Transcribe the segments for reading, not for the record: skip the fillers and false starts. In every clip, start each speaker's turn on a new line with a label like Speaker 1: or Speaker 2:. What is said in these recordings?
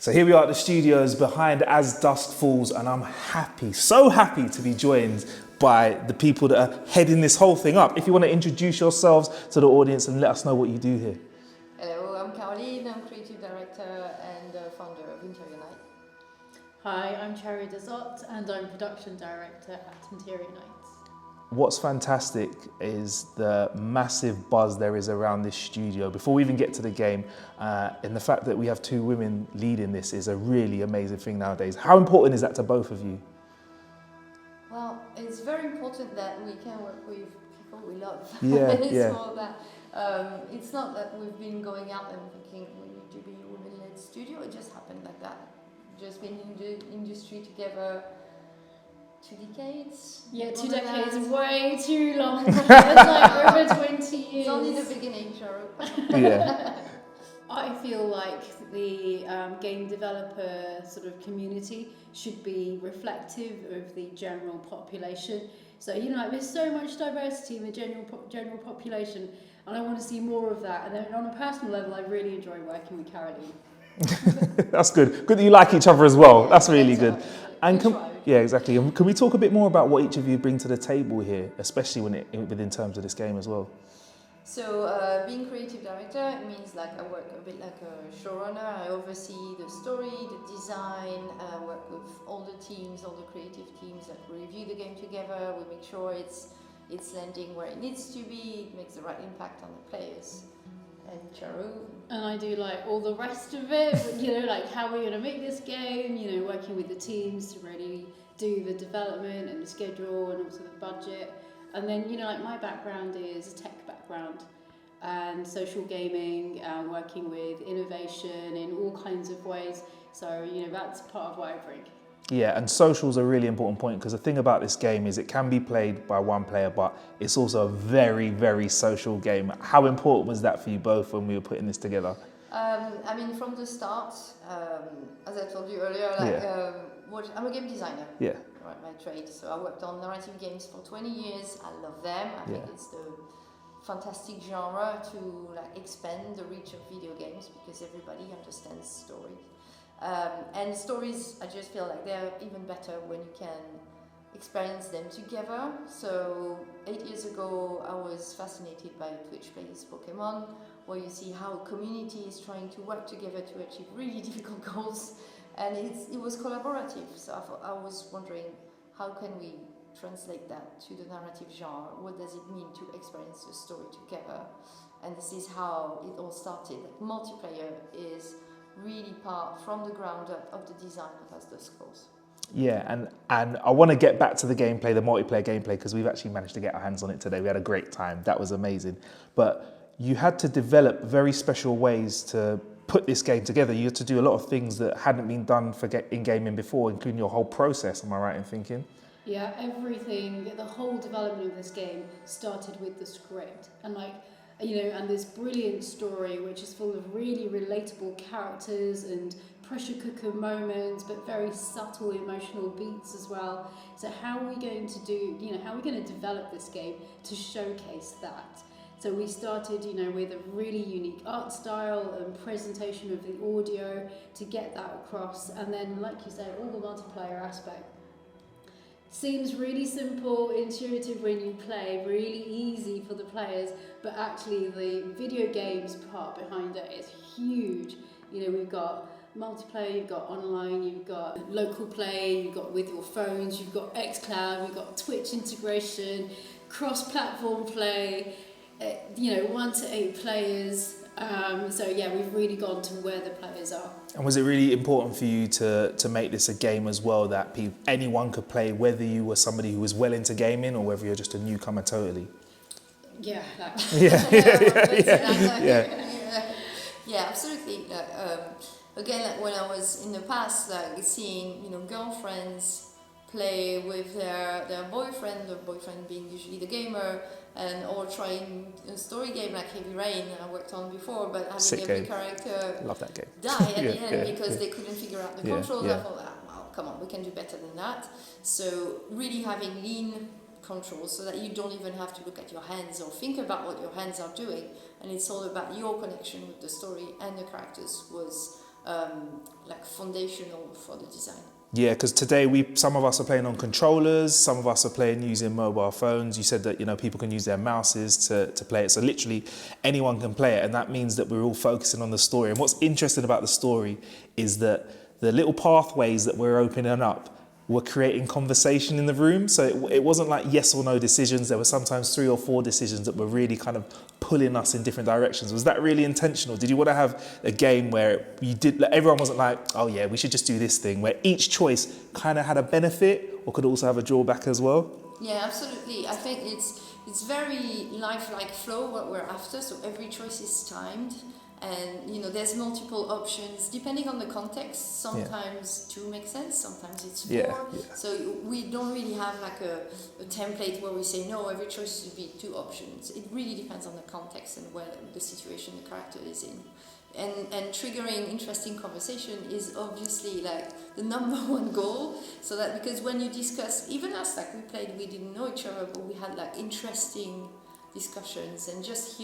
Speaker 1: So here we are at the studios behind As Dusk Falls, and I'm happy, so happy to be joined by the people that are heading this whole thing up. If you want to introduce yourselves to the audience and let us know what you do here.
Speaker 2: Hello, I'm Caroline, I'm creative director and founder of Interior Night.
Speaker 3: Hi, I'm Charu Desodt and I'm production director at Interior Nights.
Speaker 1: What's fantastic is the massive buzz there is around this studio before we even get to the game, and the fact that we have two women leading this is a really amazing thing nowadays. How important is that to both of you?
Speaker 2: Well, it's very important that we can work with people we love.
Speaker 1: Yeah,
Speaker 2: It's more that, it's not that we've been going out and thinking we need to be a women-led studio, it just happened like that. Just been in the industry together 2 decades?
Speaker 3: Yeah, 2 decades is way too long. It's like over 20 years.
Speaker 2: It's only the beginning, Charu.
Speaker 1: Yeah.
Speaker 3: I feel like the game developer sort of community should be reflective of the general population. So, you know, like there's so much diversity in the general population, and I want to see more of that. And then on a personal level, I really enjoy working with Caroline.
Speaker 1: That's good. Good that you like each other as well. That's really good. And yeah, exactly. And can we talk a bit more about what each of you bring to the table here, especially within terms of this game as well?
Speaker 2: So being creative director, it means like I work a bit like a showrunner. I oversee the story, the design, work with all the teams, all the creative teams that review the game together. We make sure it's landing where it needs to be, it makes the right impact on the players. And Charu.
Speaker 3: And I do like all the rest of it, you know, like how we're going to make this game, you know, working with the teams to really do the development and the schedule and also the budget. And then, you know, like my background is a tech background and social gaming, working with innovation in all kinds of ways. So, you know, that's part of what I bring.
Speaker 1: Yeah, and social's a really important point because the thing about this game is it can be played by one player, but it's also a very, very social game. How important was that for you both when we were putting this together?
Speaker 2: I mean, from the start, as I told you earlier, like, I'm a game designer.
Speaker 1: Yeah.
Speaker 2: Right, my trade. So I worked on narrative games for 20 years. I love them. I think it's the fantastic genre to like expand the reach of video games because everybody understands story. And stories, I just feel like they're even better when you can experience them together. So 8 years ago, I was fascinated by Twitch Plays Pokemon, where you see how a community is trying to work together to achieve really difficult goals. And it was collaborative. So I was wondering, how can we translate that to the narrative genre? What does it mean to experience the story together? And this is how it all started. Like, multiplayer is really part from the ground up of the design of As Dusk Falls.
Speaker 1: Yeah, and I want to get back to the gameplay, the multiplayer gameplay, because we've actually managed to get our hands on it today. We had a great time. That was amazing. But you had to develop very special ways to put this game together. You had to do a lot of things that hadn't been done in gaming before, including your whole process. Am I right in thinking?
Speaker 3: Yeah, everything, the whole development of this game started with the script. And like, you know, and this brilliant story which is full of really relatable characters and pressure cooker moments, but very subtle emotional beats as well. So how are we going to do, you know, how are we going to develop this game to showcase that? So we started, you know, with a really unique art style and presentation of the audio to get that across. And then, like you said, all the multiplayer aspect. Seems really simple, intuitive when you play, really easy for the players, but actually the video games part behind it is huge. You know, we've got multiplayer, you've got online, you've got local play, you've got with your phones, you've got xCloud, you've got Twitch integration, cross-platform play, you know, 1 to 8 players. So yeah, we've really gone to where the players are.
Speaker 1: And was it really important for you to make this a game as well that anyone could play, whether you were somebody who was well into gaming or whether you're just a newcomer totally?
Speaker 3: Yeah.
Speaker 2: Yeah, absolutely. Again, like when I was in the past, like seeing, you know, girlfriends play with their boyfriend, the boyfriend being usually the gamer, or trying a story game like Heavy Rain I worked on before, but having every character
Speaker 1: love that game.
Speaker 2: die at the end because they couldn't figure out the controls. I thought, well, come on, we can do better than that. So really having lean controls so that you don't even have to look at your hands or think about what your hands are doing, and it's all about your connection with the story and the characters was like foundational for the design.
Speaker 1: Yeah, because today some of us are playing on controllers, some of us are playing using mobile phones. You said that, you know, people can use their mouses to play it. So literally anyone can play it, and that means that we're all focusing on the story. And what's interesting about the story is that the little pathways that we're opening up were creating conversation in the room. So it wasn't like yes or no decisions. There were sometimes 3 or 4 decisions that were really kind of pulling us in different directions. Was that really intentional? Did you want to have a game where you did, like, everyone wasn't like, oh yeah, we should just do this thing, where each choice kind of had a benefit or could also have a drawback as well?
Speaker 2: Yeah, absolutely. I think it's very lifelike flow what we're after. So every choice is timed. And you know, there's multiple options depending on the context. Sometimes 2 make sense, sometimes it's 4.
Speaker 1: Yeah.
Speaker 2: So we don't really have like a template where we say no, every choice should be 2 options. It really depends on the context and where the situation the character is in. And triggering interesting conversation is obviously like the number 1 goal. So that, because when you discuss, even us, like we didn't know each other, but we had like interesting discussions, and just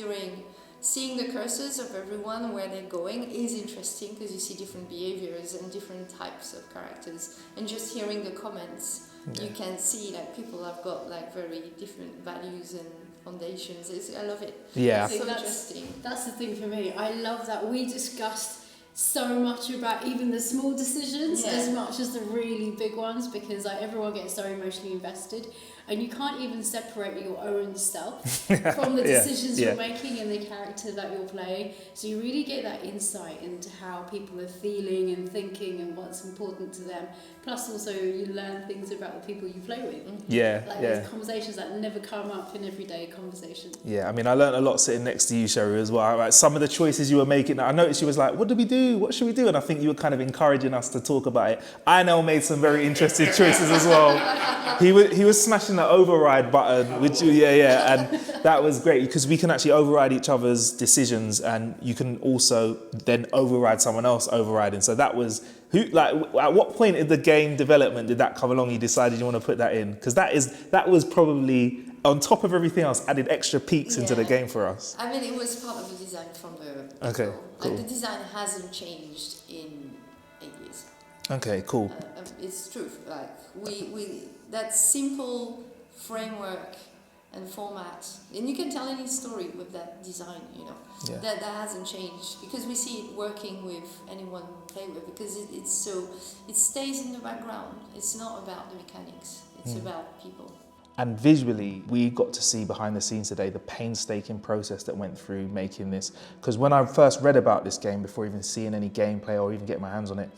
Speaker 2: seeing the cursors of everyone, where they're going, is interesting, because you see different behaviors and different types of characters. And just hearing the comments, you can see like people have got like very different values and foundations. I love it.
Speaker 1: Yeah.
Speaker 2: It's so interesting.
Speaker 3: That's the thing for me. I love that we discussed so much about even the small decisions as much as the really big ones, because like everyone gets so emotionally invested, and you can't even separate your own self from the decisions you're making and the character that you're playing. So you really get that insight into how people are feeling and thinking and what's important to them. Plus also you learn things about the people you play with. There's conversations that never come up in everyday conversation.
Speaker 1: Yeah, I mean, I learned a lot sitting next to you, Charu, as well. Like, some of the choices you were making, I noticed you was like, what do we do? What should we do? And I think you were kind of encouraging us to talk about it. Inel made some very interesting choices as well. He was smashing the override button, which, and that was great, because we can actually override each other's decisions, and you can also then override someone else overriding. So that was, at what point in the game development did that come along? You decided you want to put that in? Because that was probably, on top of everything else, added extra peaks into the game for us.
Speaker 2: I mean, it was part of the design from the
Speaker 1: Okay, cool.
Speaker 2: Like, the design hasn't changed in 8 years.
Speaker 1: Okay, cool.
Speaker 2: It's true. Like we that simple framework and format, and you can tell any story with that design. You know, that hasn't changed, because we see it working with anyone we play with, because it stays in the background. It's not about the mechanics. It's about people.
Speaker 1: And visually, we got to see behind the scenes today the painstaking process that went through making this. Because when I first read about this game, before even seeing any gameplay or even getting my hands on it,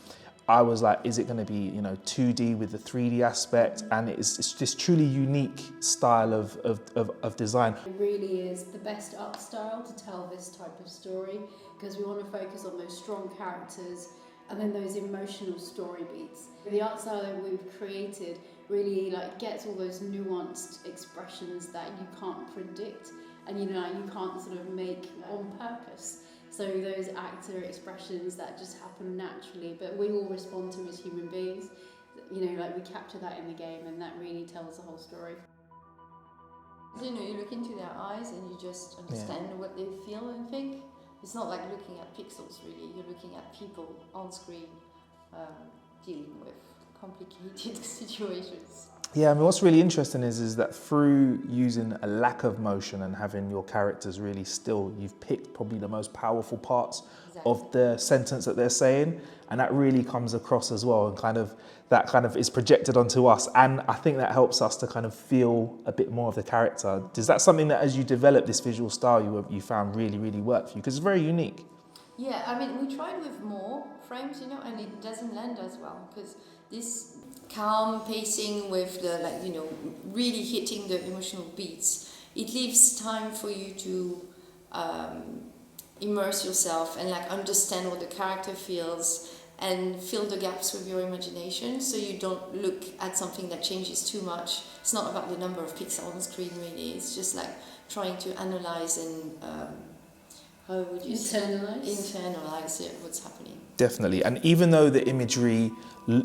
Speaker 1: I was like, is it going to be 2D with the 3D aspect? And it's this truly unique style of design.
Speaker 3: It really is the best art style to tell this type of story, because we want to focus on those strong characters and then those emotional story beats. The art style that we've created really gets all those nuanced expressions that you can't predict, and you can't sort of make on purpose. So those actor expressions that just happen naturally, but we all respond to as human beings. We capture that in the game, and that really tells the whole story.
Speaker 2: You look into their eyes and you just understand what they feel and think. It's not like looking at pixels, really. You're looking at people on screen dealing with complicated situations.
Speaker 1: Yeah, I mean, what's really interesting is that through using a lack of motion and having your characters really still, you've picked probably the most powerful parts of the sentence that they're saying, and that really comes across as well, and that is projected onto us, and I think that helps us to kind of feel a bit more of the character. Is that something that, as you develop this visual style, you found really, really worked for you? Because it's very unique.
Speaker 2: Yeah, I mean, we tried with more frames, and it doesn't land as well, because this calm pacing with the really hitting the emotional beats, it leaves time for you to immerse yourself and understand what the character feels and fill the gaps with your imagination, so you don't look at something that changes too much. It's not about the number of pixels on the screen, really. It's just trying to analyze and how would you internalize what's happening.
Speaker 1: Definitely. And even though the imagery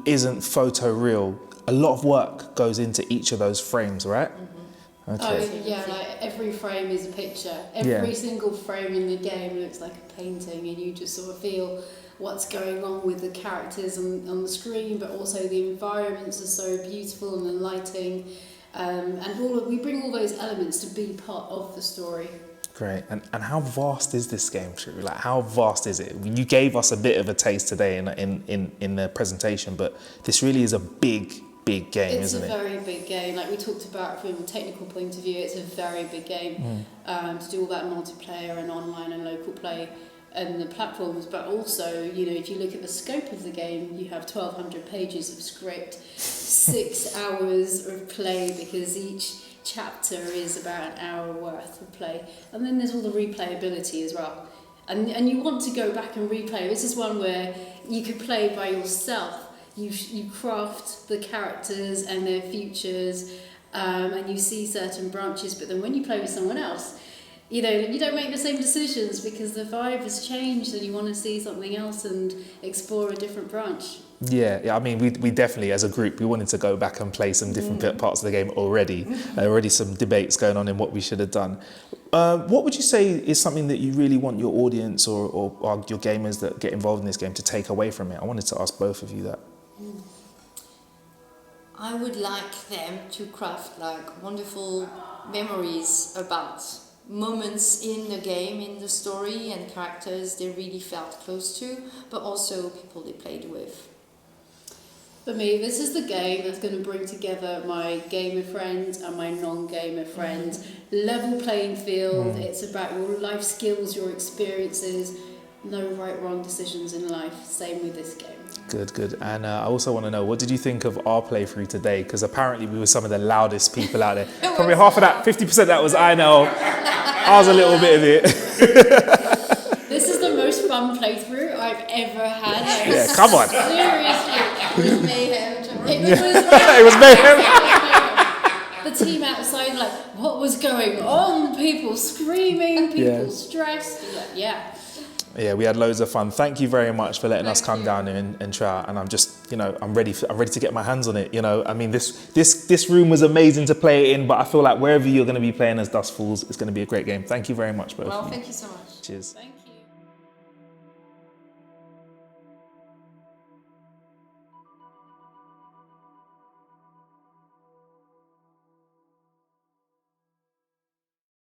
Speaker 1: isn't photoreal, a lot of work goes into each of those frames, right?
Speaker 3: Mm-hmm. Okay. Oh, every frame is a picture. Every single frame in the game looks like a painting, and you just sort of feel what's going on with the characters on the screen, but also the environments are so beautiful and the lighting, and we bring all those elements to be part of the story.
Speaker 1: Great. And how vast is this game, Charu? Like, how vast is it? You gave us a bit of a taste today in the presentation, but this really is a big game, isn't it?
Speaker 3: It's a very big game. Like we talked about from a technical point of view, it's a very big game to do all that multiplayer and online and local play and the platforms. But also, you know, if you look at the scope of the game, you have 1,200 pages of script, 6 hours of play because each chapter is about an hour worth of play, and then there's all the replayability as well. And you want to go back and replay. This is one where you could play by yourself. You craft the characters and their futures, and you see certain branches. But then when you play with someone else, you know, you don't make the same decisions because the vibe has changed, and you want to see something else and explore a different branch.
Speaker 1: Yeah. I mean, we definitely, as a group, we wanted to go back and play some different parts of the game already. Already some debates going on in what we should have done. What would you say is something that you really want your audience or your gamers that get involved in this game to take away from it? I wanted to ask both of you that.
Speaker 2: I would like them to craft like wonderful memories about moments in the game, in the story, and characters they really felt close to, but also people they played with.
Speaker 3: For me, this is the game that's going to bring together my gamer friends and my non-gamer friends. Level playing field. It's about your life skills, your experiences. No right, wrong decisions in life. Same with this game.
Speaker 1: Good. And I also want to know, what did you think of our playthrough today? Because apparently we were some of the loudest people out there. Probably half of that, 50% that was Inel. I was a little bit of it.
Speaker 3: This is the most fun playthrough I've ever had.
Speaker 1: Yeah, come on.
Speaker 3: Seriously.
Speaker 2: It was mayhem.
Speaker 3: It
Speaker 1: was mayhem.
Speaker 3: The team outside, like, what was going on? People screaming, people stressed. Yeah.
Speaker 1: Yeah, we had loads of fun. Thank you very much for letting us come down here and try out. And I'm just, you know, I'm ready to get my hands on it. You know, I mean, this room was amazing to play it in, but I feel like wherever you're going to be playing As Dusk Falls, it's going to be a great game. Thank you very much, both.
Speaker 2: Well, thank you so much.
Speaker 1: Cheers.
Speaker 3: Thank you.